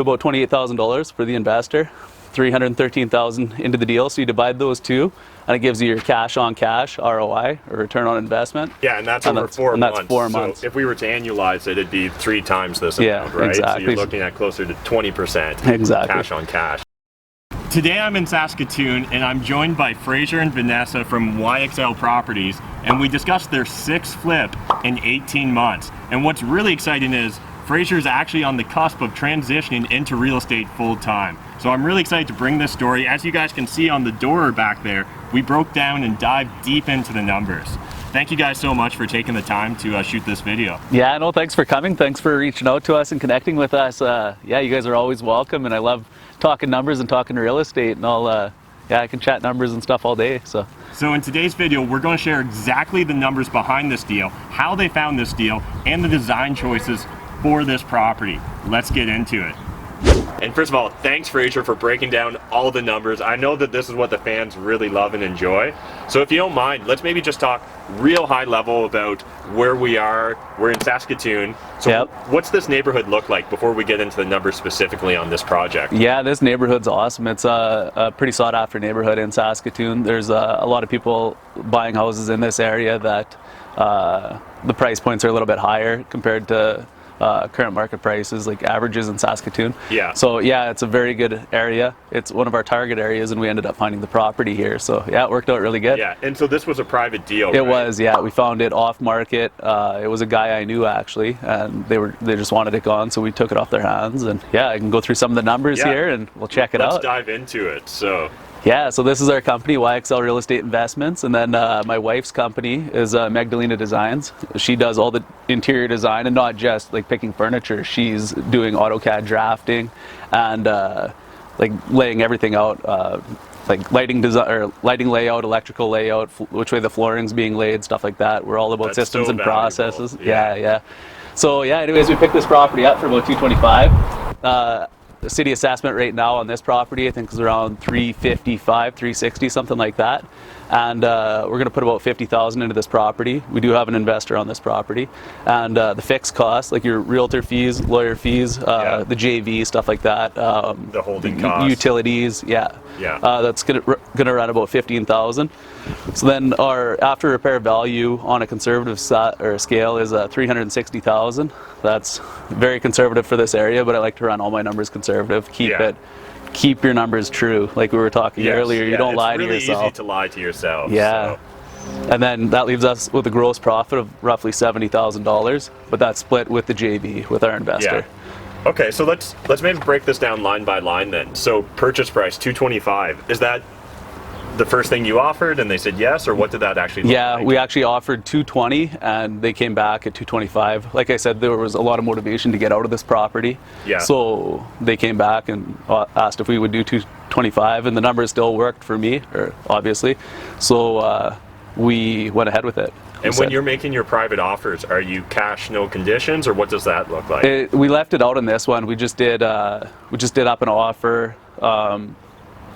About $28,000 for the investor, $313,000 into the deal. So you divide those two, and it gives you your cash on cash ROI, or return on investment. Yeah, and that's over 4 months. That's 4 months. So if we were to annualize it, it'd be 3 times this amount, right? Exactly. So you're looking at closer to 20% exactly. cash on cash. Today I'm in Saskatoon, and I'm joined by Fraser and Vanessa from YXL Properties, and we discussed their 6th flip in 18 months. And what's really exciting is Fraser is actually on the cusp of transitioning into real estate full time. So I'm really excited to bring this story. As you guys can see on the door back there, we broke down and dived deep into the numbers. Thank you guys so much for taking the time to shoot this video. Yeah, no, thanks for coming. Thanks for reaching out to us and connecting with us. Yeah, you guys are always welcome, and I love talking numbers and talking real estate, and I can chat numbers and stuff all day. So in today's video, we're going to share exactly the numbers behind this deal, how they found this deal, and the design choices for this property. Let's get into it. And first of all, thanks Fraser for breaking down all the numbers. I know that this is what the fans really love and enjoy. So if you don't mind, let's maybe just talk real high level about where we are. We're in Saskatoon. So what's this neighborhood look like before we get into the numbers specifically on this project? Yeah, this neighborhood's awesome. It's a pretty sought after neighborhood in Saskatoon. There's a lot of people buying houses in this area that the price points are a little bit higher compared to current market prices, like averages in Saskatoon. Yeah. So yeah, it's a very good area. It's one of our target areas, and we ended up finding the property here. So yeah, it worked out really good. Yeah, and so this was a private deal, It was, yeah. We found it off market. It was a guy I knew actually, and they just wanted it gone, so we took it off their hands. And yeah, I can go through some of the numbers here, and we'll check it out. Let's dive into it. Yeah, so this is our company, YXL Real Estate Investments, and then my wife's company is Magdalena Designs. She does all the interior design, and not just like picking furniture. She's doing AutoCAD drafting and like laying everything out, like lighting design or lighting layout, electrical layout, which way the flooring's being laid, stuff like that. We're all about systems and processes. Yeah. So yeah, anyways, we picked this property up for about $225. The city assessment right now on this property, I think, is around $355, $360, something like that. And we're going to put about $50,000 into this property. We do have an investor on this property, and the fixed costs, like your realtor fees, lawyer fees, the JV, stuff like that. The holding costs, utilities, that's going to run about $15,000. So then our after repair value on a conservative scale is $360,000. That's very conservative for this area, but I like to run all my numbers conservative. Keep your numbers true, like we were talking earlier. You don't lie to yourself. It's really easy to lie to yourself. Yeah. So. And then that leaves us with a gross profit of roughly $70,000, but that's split with the JV, with our investor. Yeah. Okay, so let's maybe break this down line by line then. So purchase price $225. Is that the first thing you offered and they said yes, or what did that actually look like? Yeah, we actually offered $220 and they came back at $225. Like I said, there was a lot of motivation to get out of this property. Yeah. So they came back and asked if we would do $225, and the numbers still worked for me, obviously. So we went ahead with it. And when you're making your private offers, are you cash no conditions, or what does that look like? We left it out on this one. We just did up an offer.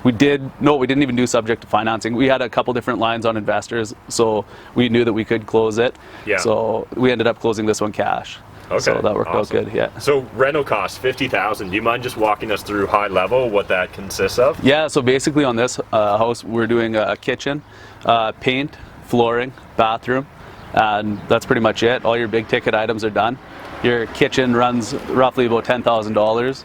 We didn't even do subject to financing. We had a couple different lines on investors, so we knew that we could close it. Yeah. So we ended up closing this one cash. Okay. So that worked out good, yeah. So rental costs, $50,000. Do you mind just walking us through high level what that consists of? Yeah, so basically on this house, we're doing a kitchen, paint, flooring, bathroom, and that's pretty much it. All your big ticket items are done. Your kitchen runs roughly about $10,000.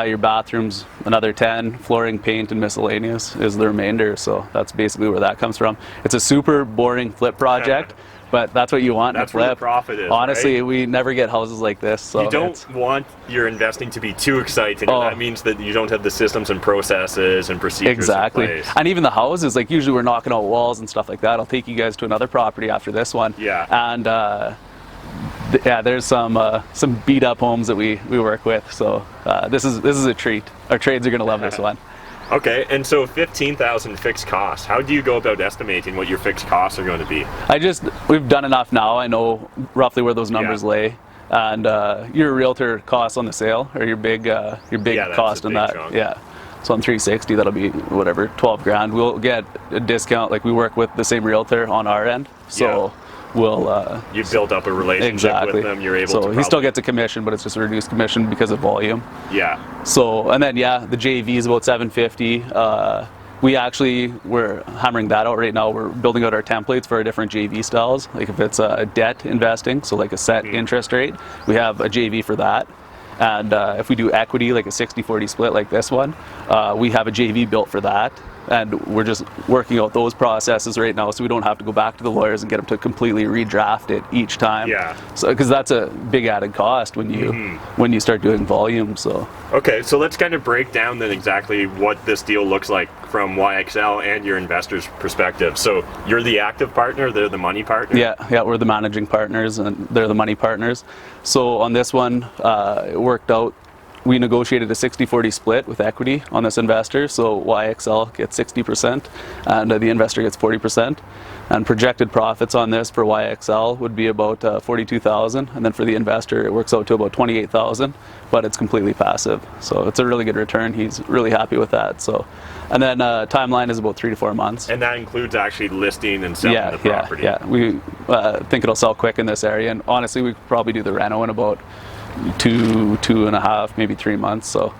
Your bathroom's another 10, flooring, paint, and miscellaneous is the remainder. So that's basically where that comes from. It's a super boring flip project, but that's what you want in a flip. That's where the profit is. Honestly, right? We never get houses like this. So you don't want your investing to be too exciting, and that means that you don't have the systems and processes and procedures in place. And even the houses, like usually we're knocking out walls and stuff like that. I'll take you guys to another property after this one. Yeah. And there's some beat up homes that we work with, so this is a treat. Our trades are going to love this one. Okay, and so $15,000 fixed costs. How do you go about estimating what your fixed costs are going to be? We've done enough now. I know roughly where those numbers lay, and your realtor costs on the sale, or your big cost in that. Chunk. Yeah. So on 360, that'll be whatever, 12 grand. We'll get a discount. Like we work with the same realtor on our end, so will You've built up a relationship exactly with them. You're able so to. he still gets a commission, but it's just a reduced commission because of volume. Yeah. So, and then yeah, the JV is about 750. We're hammering that out right now. We're building out our templates for our different JV styles. Like if it's a debt investing, so like a set interest rate, we have a JV for that. And if we do equity, like a 60-40 split like this one, we have a JV built for that. And we're just working out those processes right now, so we don't have to go back to the lawyers and get them to completely redraft it each time. Yeah. So because that's a big added cost when you start doing volume. So. Okay, so let's kind of break down then exactly what this deal looks like from YXL and your investors' perspective. So you're the active partner, they're the money partner? Yeah, we're the managing partners and they're the money partners. So on this one, it worked out. We negotiated a 60-40 split with equity on this investor, so YXL gets 60% and the investor gets 40%. And projected profits on this for YXL would be about 42,000, and then for the investor it works out to about 28,000, but it's completely passive. So it's a really good return. He's really happy with that. So, and then timeline is about 3 to 4 months. And that includes actually listing and selling the property. Yeah. We think it'll sell quick in this area, and honestly, we could probably do the reno in about 2.5, maybe 3 months. So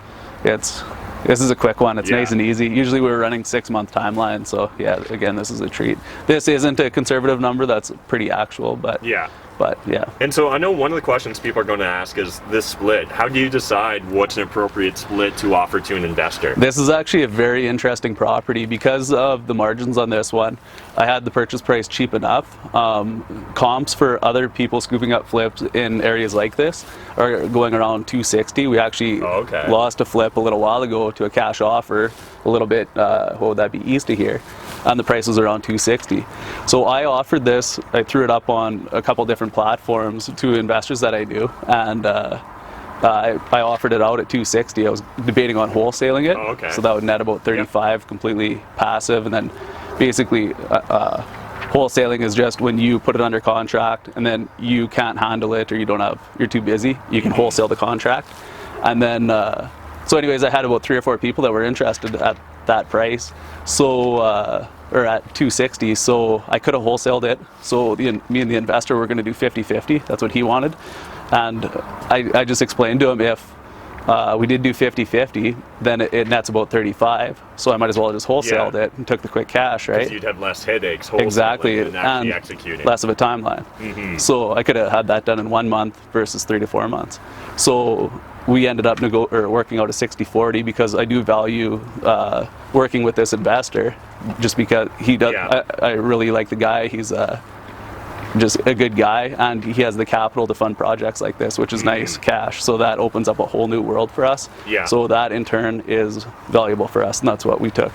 this is a quick one. It's nice and easy. Usually we're running 6-month timeline. So yeah, again, this is a treat. This isn't a conservative number. That's pretty actual, but yeah. And so I know one of the questions people are going to ask is this split. How do you decide what's an appropriate split to offer to an investor? This is actually a very interesting property because of the margins on this one. I had the purchase price cheap enough. Comps for other people scooping up flips in areas like this are going around 260. We actually lost a flip a little while ago to a cash offer a little bit, what would that be, east of here, and the price was around 260. So I offered this, I threw it up on a couple different platforms to investors that I knew, and I offered it out at 260. I was debating on wholesaling it, so that would net about 35 completely passive, and then basically wholesaling is just when you put it under contract and then you can't handle it or you're too busy, you can wholesale the contract. And then so anyways, I had about 3 or 4 people that were interested at that price, so or at 260, so I could have wholesaled it. So me and the investor were going to do 50-50. That's what he wanted, and I just explained to him if we did do 50-50, then it nets about 35. So I might as well have just wholesaled it and took the quick cash, right? Because you'd have less headaches wholesaling exactly, and actually executing. Less of a timeline. So I could have had that done in 1 month versus 3 to 4 months. So we ended up working out a 60-40 because I do value working with this investor, just because he does. I really like the guy. He's just a good guy, and he has the capital to fund projects like this, which is nice cash. So that opens up a whole new world for us. So that in turn is valuable for us, and that's what we took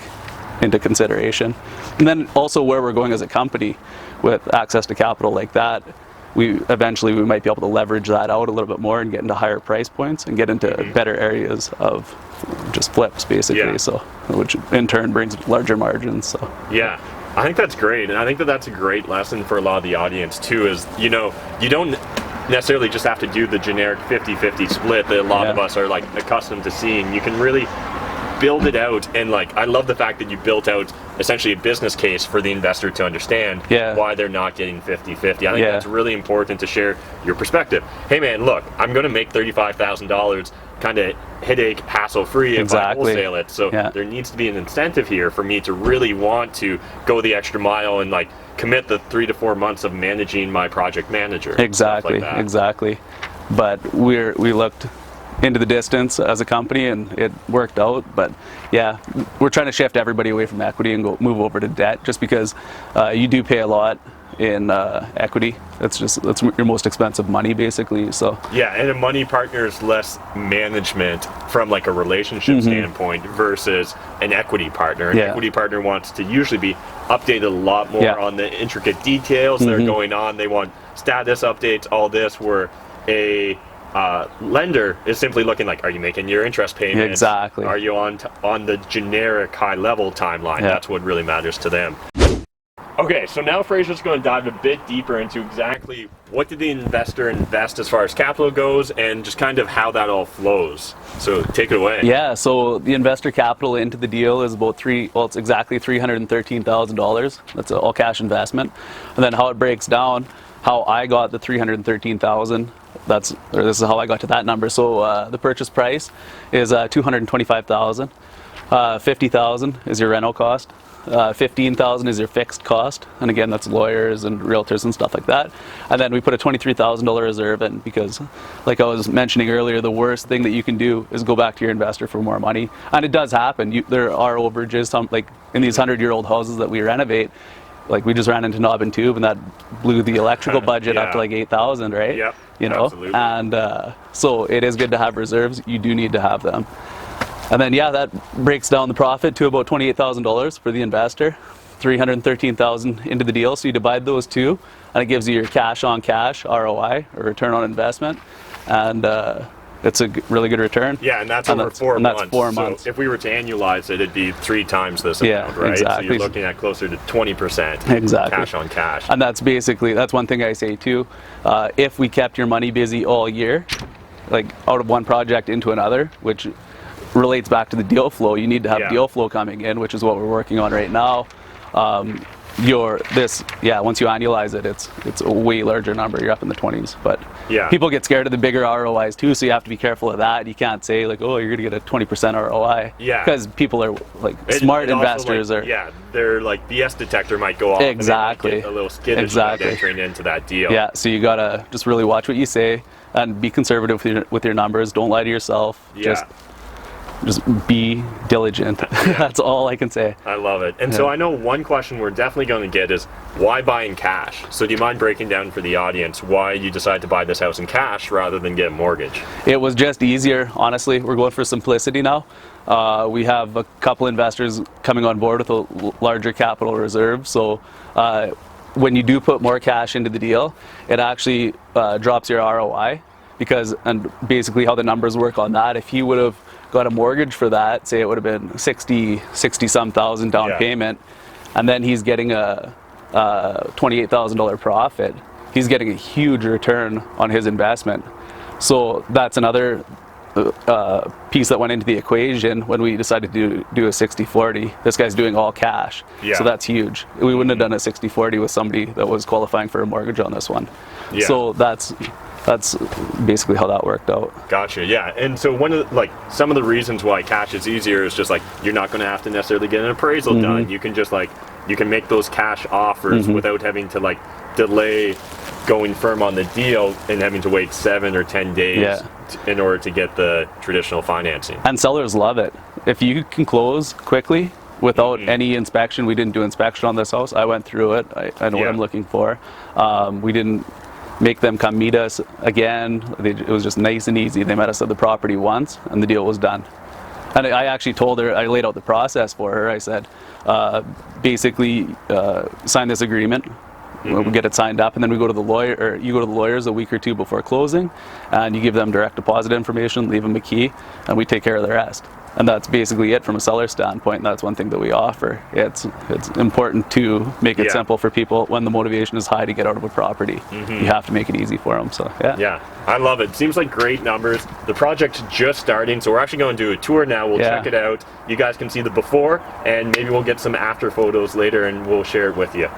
into consideration. And then also where we're going as a company with access to capital like that, we might be able to leverage that out a little bit more and get into higher price points and get into better areas of just flips, basically. So, which in turn brings larger margins. So I think that's great, and I think that's a great lesson for a lot of the audience too. Is you don't necessarily just have to do the generic 50-50 split that a lot of us are like accustomed to seeing. You can really build it out, and like I love the fact that you built out essentially a business case for the investor to understand why they're not getting 50-50. I think that's really important to share your perspective. Hey man, look, I'm going to make $35,000 kind of headache, hassle-free if I wholesale it. So there needs to be an incentive here for me to really want to go the extra mile and like commit the 3 to 4 months of managing my project manager. Exactly. But we looked into the distance as a company and it worked out. But we're trying to shift everybody away from equity and move over to debt, just because you do pay a lot in equity. That's your most expensive money, basically. So and a money partner is less management from like a relationship standpoint versus an equity partner. An equity partner wants to usually be updated a lot more on the intricate details that are going on. They want status updates, all this, where a lender is simply looking like, are you making your interest payments? Exactly. Are you on the generic high level timeline? That's what really matters to them. Okay, so now Fraser's going to dive a bit deeper into exactly what did the investor invest as far as capital goes, and just kind of how that all flows. So take it away. So the investor capital into the deal is about it's exactly $313,000. That's an all cash investment. And then how it breaks down, how I got the 313,000. This is how I got to that number. So the purchase price is 225,000. 50,000 is your rental cost. 15,000 is your fixed cost, and again, that's lawyers and realtors and stuff like that. And then we put a $23,000 reserve in because, like I was mentioning earlier, the worst thing that you can do is go back to your investor for more money, and it does happen. There are overages, like in these 100-year-old houses that we renovate. Like we just ran into knob and tube, and that blew the electrical budget up to like 8,000, right? Yep. You know, absolutely. And so it is good to have reserves. You do need to have them. And then, yeah, that breaks down the profit to about $28,000 for the investor, $313,000 into the deal. So you divide those two, and it gives you your cash on cash ROI, or return on investment, and it's a really good return. Yeah, and that's over 4 months. That's 4 months. So if we were to annualize it, it'd be 3 times this amount, right? Exactly. So you're looking at closer to 20% Exactly. cash on cash. And that's one thing I say too. If we kept your money busy all year, like out of one project into another, which relates back to the deal flow, you need to have deal flow coming in, which is what we're working on right now. Once you annualize it, it's a way larger number. You're up in the 20s, but people get scared of the bigger ROIs too, so you have to be careful of that. You can't say like, oh, you're gonna get a 20% ROI, because people are like smart investors their like BS detector might go off, exactly, and get a little skittish about entering into that deal. Yeah, so you gotta just really watch what you say and be conservative with your numbers. Don't lie to yourself. Just be diligent. That's all I can say. I love it. And so I know one question we're definitely going to get is, why buy in cash? So do you mind breaking down for the audience why you decided to buy this house in cash rather than get a mortgage? It was just easier, honestly. We're going for simplicity now. We have a couple investors coming on board with a larger capital reserve. So when you do put more cash into the deal, it actually drops your ROI, and basically how the numbers work on that, if you would have got a mortgage for that, say it would have been 60 some thousand down payment, and then he's getting a $28,000 profit, he's getting a huge return on his investment. So that's another piece that went into the equation when we decided to do a 60-40. This guy's doing all cash, so that's huge. We wouldn't have done a 60-40 with somebody that was qualifying for a mortgage on this one. So that's basically how that worked out. Gotcha. Yeah. And so some of the reasons why cash is easier is just like, you're not going to have to necessarily get an appraisal done. You can just you can make those cash offers without having to delay going firm on the deal and having to wait 7 or 10 days in order to get the traditional financing. And sellers love it. If you can close quickly without any inspection. We didn't do inspection on this house. I went through it. I know what I'm looking for. We didn't make them come meet us again. It was just nice and easy. They met us at the property once and the deal was done. And I actually told her, I laid out the process for her. I said, basically sign this agreement. We get it signed up, and then we go to the lawyer, or you go to the lawyers a week or two before closing, and you give them direct deposit information, leave them a key, and we take care of the rest. And that's basically it from a seller standpoint, and that's one thing that we offer. It's important to make it simple for people when the motivation is high to get out of a property. You have to make it easy for them, so yeah. I love it. Seems like great numbers. The project's just starting, so we're actually going to do a tour now. We'll check it out. You guys can see the before, and maybe we'll get some after photos later, and we'll share it with you.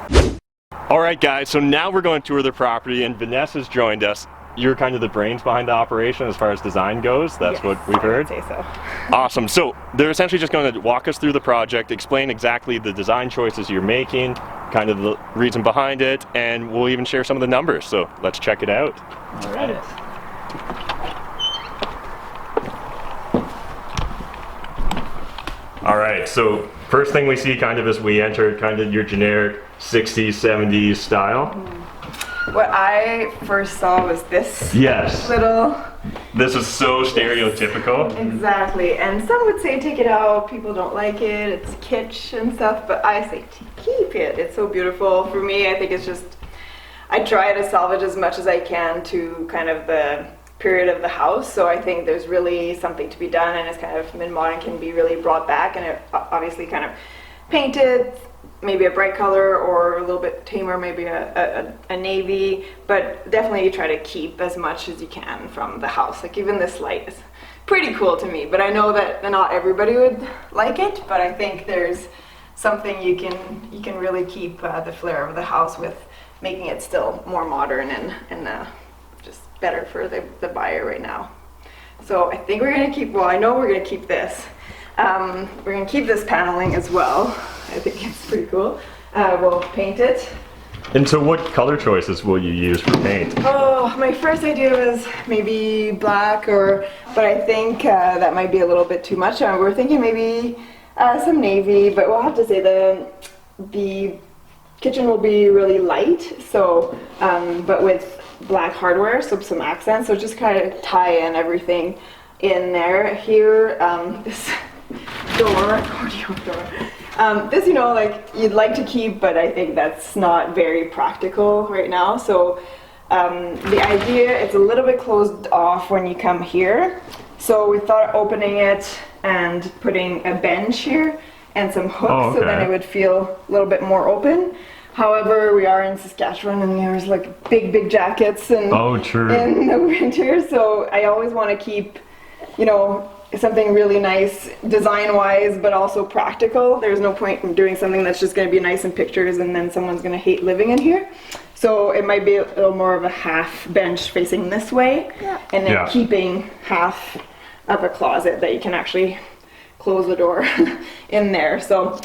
All right, guys, so now we're going to tour the property, and Vanessa's joined us. You're kind of the brains behind the operation as far as design goes. That's what we've heard. I would say so. Awesome. So they're essentially just going to walk us through the project, explain exactly the design choices you're making, kind of the reason behind it, and we'll even share some of the numbers. So let's check it out. All right. All right, so first thing we see kind of as we enter kind of your generic 60s, 70s style. What I first saw was this little... This is so stereotypical. Exactly, and some would say take it out, people don't like it, it's kitsch and stuff, but I say keep it. It's so beautiful. For me, I think it's just, I try to salvage as much as I can to kind of the period of the house, so I think there's really something to be done, and it's kind of mid-modern can be really brought back, and it obviously kind of painted, maybe a bright color or a little bit tamer, maybe a navy, but definitely you try to keep as much as you can from the house. Like even this light is pretty cool to me, but I know that not everybody would like it, but I think there's something you can really keep the flair of the house with making it still more modern and just better for the buyer right now. So I think we're gonna keep, well, I know we're gonna keep this. We're gonna keep this paneling as well. I think it's pretty cool. We'll paint it. And so what color choices will you use for paint? Oh, my first idea was maybe black, but I think that might be a little bit too much. We're thinking maybe some navy, but we'll have to say the kitchen will be really light, so but with black hardware, so some accents, so just kind of tie in everything in there. Here, this door, accordion door. This, you know, like you'd like to keep, but I think that's not very practical right now. So the idea, it's a little bit closed off when you come here. So we thought opening it and putting a bench here and some hooks, so then it would feel a little bit more open. However, we are in Saskatchewan and there's like big jackets and in the winter, so I always want to keep, you know, something really nice design-wise, but also practical. There's no point in doing something that's just going to be nice in pictures and then someone's going to hate living in here. So it might be a little more of a half bench facing this way, and then keeping half of a closet that you can actually close the door in there. So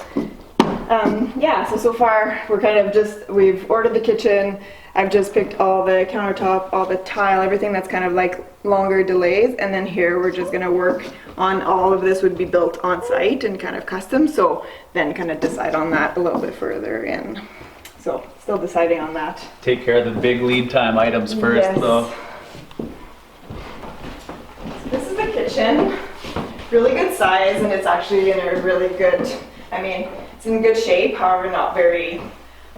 yeah, so far we're kind of just, we've ordered the kitchen. I've just picked all the countertop, all the tile, everything that's kind of like longer delays, and then here we're just gonna work on all of this would be built on site and kind of custom, so then kind of decide on that a little bit further in. So still deciding on that. Take care of the big lead time items first though. This is the kitchen, really good size, and it's actually in a really good, I mean, it's in good shape, however not very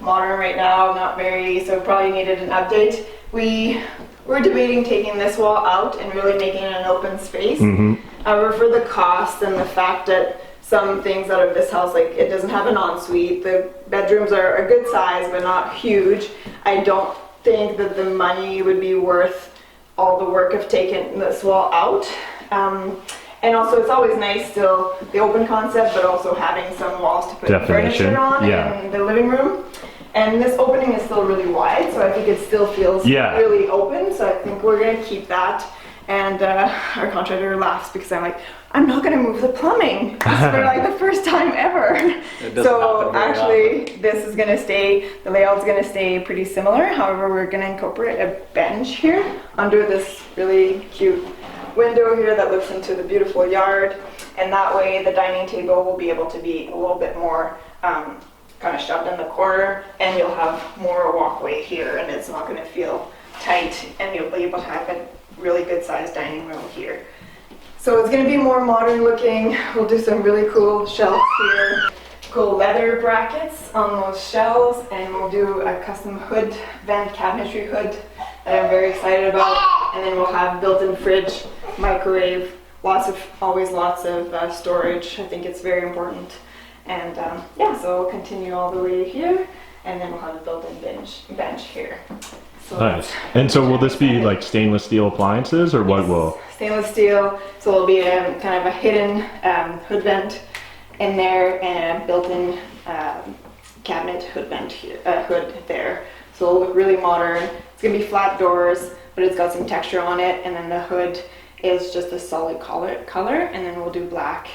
modern right now, not very, so probably needed an update. We were debating taking this wall out and really making it an open space. However, for the cost and the fact that some things out of this house, like it doesn't have an ensuite, the bedrooms are a good size but not huge, I don't think that the money would be worth all the work of taking this wall out. And also it's always nice still, the open concept, but also having some walls to put furniture on in the living room. And this opening is still really wide, so I think it still feels really open, so I think we're gonna keep that. And our contractor laughs because I'm like, I'm not gonna move the plumbing for like the first time ever. So actually this is gonna stay, the layout's gonna stay pretty similar. However, we're gonna incorporate a bench here under this really cute window here that looks into the beautiful yard, and that way the dining table will be able to be a little bit more kind of shoved in the corner, and you'll have more walkway here, and it's not going to feel tight, and you'll be able to have a really good sized dining room here. So it's going to be more modern looking. We'll do some really cool shelves here, cool leather brackets on those shelves, and we'll do a custom hood, vent cabinetry hood that I'm very excited about. And then we'll have built-in fridge, microwave, always lots of storage. I think it's very important. And yeah, so we'll continue all the way here, and then we'll have a built-in bench here. So nice. And so will this be like stainless steel appliances, or what will? Stainless steel, so it'll be a kind of a hidden hood vent in there, and a built-in cabinet hood vent here, hood there. So it'll look really modern. It's gonna be flat doors, but it's got some texture on it, and then the hood is just a solid color, and then we'll do black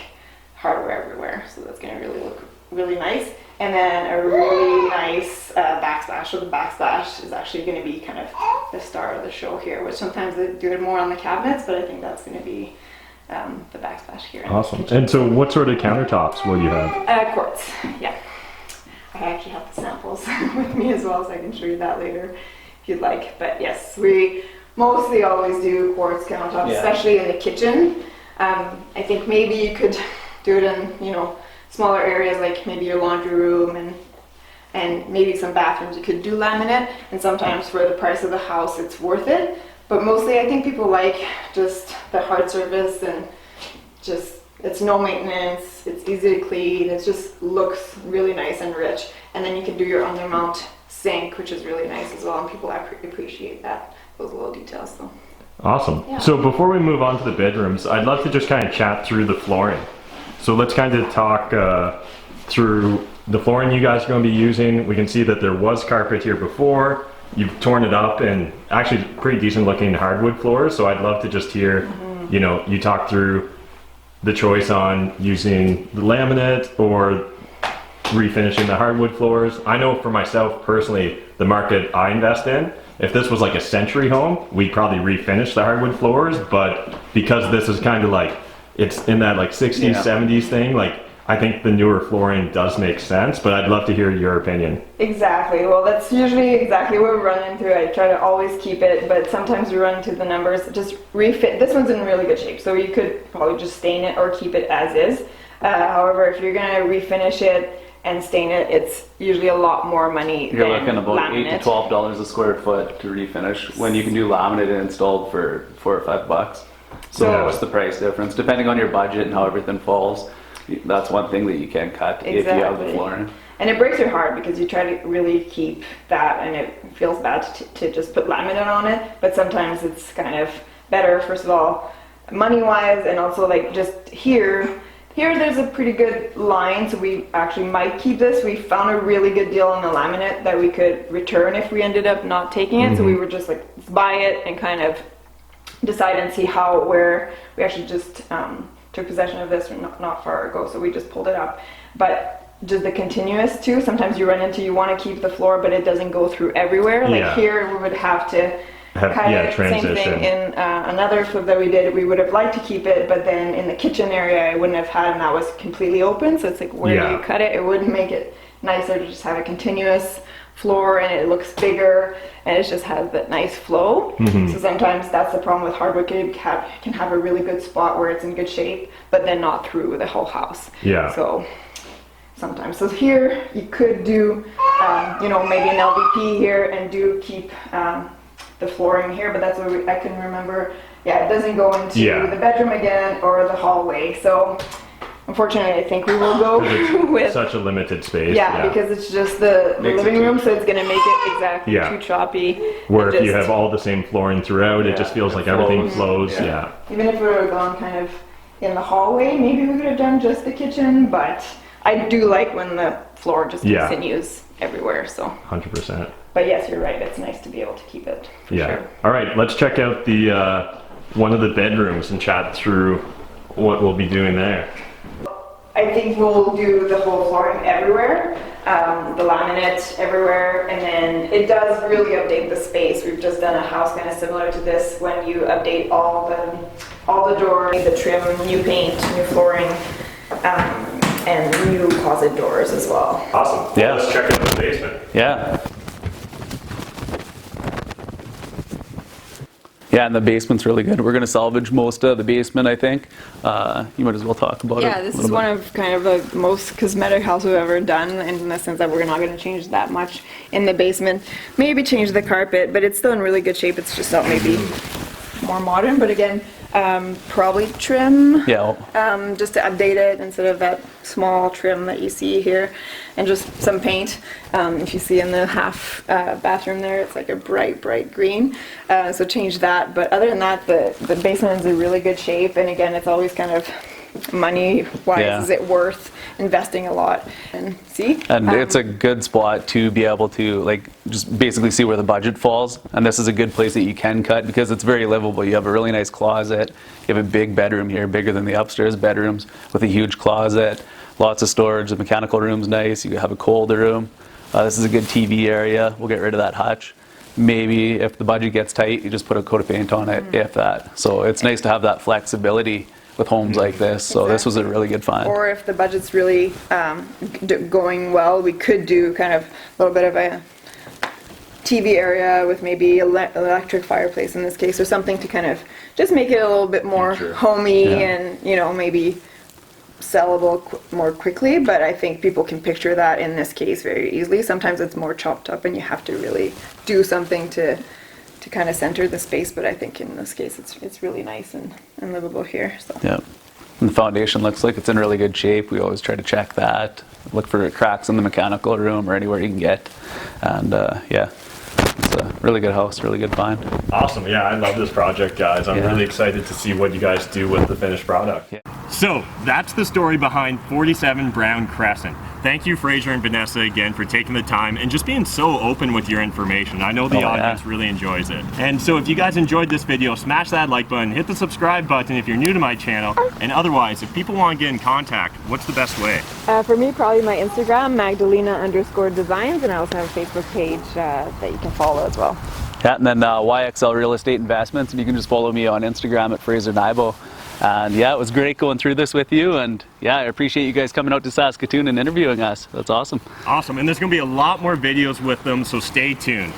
hardware everywhere, so that's going to really look really nice. And then a really nice backsplash. So the backsplash is actually going to be kind of the star of the show here, which sometimes they do it more on the cabinets, but I think that's going to be the backsplash here. Awesome. And so what sort of countertops will you have? Quartz, yeah. I actually have the samples with me as well, so I can show you that later if you'd like. But yes, we mostly always do quartz countertops, especially in the kitchen. I think maybe you could do it in, you know, smaller areas like maybe your laundry room and maybe some bathrooms you could do laminate, and sometimes for the price of the house it's worth it. But mostly I think people like just the hard surface, and just it's no maintenance, it's easy to clean, it just looks really nice and rich. And then you can do your undermount sink, which is really nice as well, and people appreciate that, those little details. So awesome. Yeah. So before we move on to the bedrooms, I'd love to just kind of chat through the flooring. So let's kind of talk through the flooring you guys are going to be using. We can see that there was carpet here before. You've torn it up, and actually pretty decent looking hardwood floors. So I'd love to just hear, you know, you talk through the choice on using the laminate or refinishing the hardwood floors. I know for myself personally, the market I invest in, if this was like a century home, we'd probably refinish the hardwood floors, but because this is kind of like, it's in that like 60s, 70s thing, like I think the newer flooring does make sense, but I'd love to hear your opinion. Exactly. Well, that's usually exactly what we run into. I try to always keep it, but sometimes we run into the numbers. Just refit. This one's in really good shape, so you could probably just stain it or keep it as is. However, if you're going to refinish it and stain it, it's usually a lot more money. You're than looking about laminate. $8 to $12 a square foot to refinish when you can do laminate installed for $4 or $5. So what's the price difference? Depending on your budget and how everything falls, that's one thing that you can cut if you have the flooring. And it breaks your heart because you try to really keep that, and it feels bad to just put laminate on it, but sometimes it's kind of better, first of all, money-wise, and also like just here there's a pretty good line, so we actually might keep this. We found a really good deal on the laminate that we could return if we ended up not taking it, so we were just like, let's buy it and kind of decide and see where we actually just took possession of this not far ago, so we just pulled it up. But just the continuous too, sometimes you run into, you want to keep the floor but it doesn't go through everywhere. Like here we would have to cut it. Transition. Same thing in another flip that we did, we would have liked to keep it, but then in the kitchen area I wouldn't have had, and that was completely open, so it's like, where do you cut it? It wouldn't make it nicer to just have a continuous floor, and it looks bigger and it just has that nice flow. So sometimes that's the problem with hardwood. You can have a really good spot where it's in good shape, but then not through the whole house. So sometimes, so here you could do you know, maybe an LVP here and do keep the flooring here, but that's what I can remember. It doesn't go into the bedroom again or the hallway, so unfortunately, I think we will go with such a limited space. Because it's just the living room, so it's going to make it too choppy. Where if you have all the same flooring throughout, it just feels like everything flows. Even if we would have gone kind of in the hallway, maybe we could have done just the kitchen, but I do like when the floor just continues everywhere. So 100%. But yes, you're right. It's nice to be able to keep it. For sure. All right, let's check out the one of the bedrooms and chat through what we'll be doing there. I think we'll do the whole flooring everywhere, the laminate everywhere, and then it does really update the space. We've just done a house kind of similar to this when you update all the doors, the trim, new paint, new flooring, and new closet doors as well. Awesome. Let's check out the basement. Yeah, and the basement's really good. We're going to salvage most of the basement, I think. You might as well talk about it. Yeah, this is one of kind of the most cosmetic house we've ever done, in the sense that we're not going to change that much in the basement. Maybe change the carpet, but it's still in really good shape. It's just not maybe more modern, but again, probably trim. Just to update it instead of that small trim that you see here, and just some paint. If you see in the half bathroom there, it's like a bright green, so change that. But other than that, the basement is in really good shape, and again, it's always kind of money wise, is it worth investing a lot? And it's a good spot to be able to like just basically see where the budget falls, and this is a good place that you can cut because it's very livable. You have a really nice closet, you have a big bedroom here, bigger than the upstairs bedrooms, with a huge closet, lots of storage. The mechanical room's nice. You have a cold room. This is a good TV area. We'll get rid of that hutch. Maybe if the budget gets tight, you just put a coat of paint on it, if that. So it's nice to have that flexibility with homes like this. So this was a really good find. Or if the budget's really going well, we could do kind of a little bit of a TV area with maybe electric fireplace in this case, or something to kind of just make it a little bit more homey and, you know, maybe sellable more quickly. But I think people can picture that in this case very easily. Sometimes it's more chopped up and you have to really do something to kind of center the space, but I think in this case it's really nice and livable here. So. And the foundation looks like it's in really good shape. We always try to check that, look for cracks in the mechanical room or anywhere you can get, and it's a really good house, really good find. Awesome. Yeah, I love this project, guys. I'm Yeah. really excited to see what you guys do with the finished product. Yeah. So that's the story behind 47 Brown Crescent. Thank you, Fraser and Vanessa, again for taking the time and just being so open with your information. I know the audience really enjoys it. And so if you guys enjoyed this video, smash that like button, hit the subscribe button if you're new to my channel. And otherwise, if people want to get in contact, what's the best way? For me, probably my Instagram, Magdalena_designs, and I also have a Facebook page that you can follow as well. Yeah, and then YXL Real Estate Investments, and you can just follow me on Instagram at Fraser Nybo. And yeah, it was great going through this with you, and yeah, I appreciate you guys coming out to Saskatoon and interviewing us. That's awesome. Awesome, and there's going to be a lot more videos with them, so stay tuned.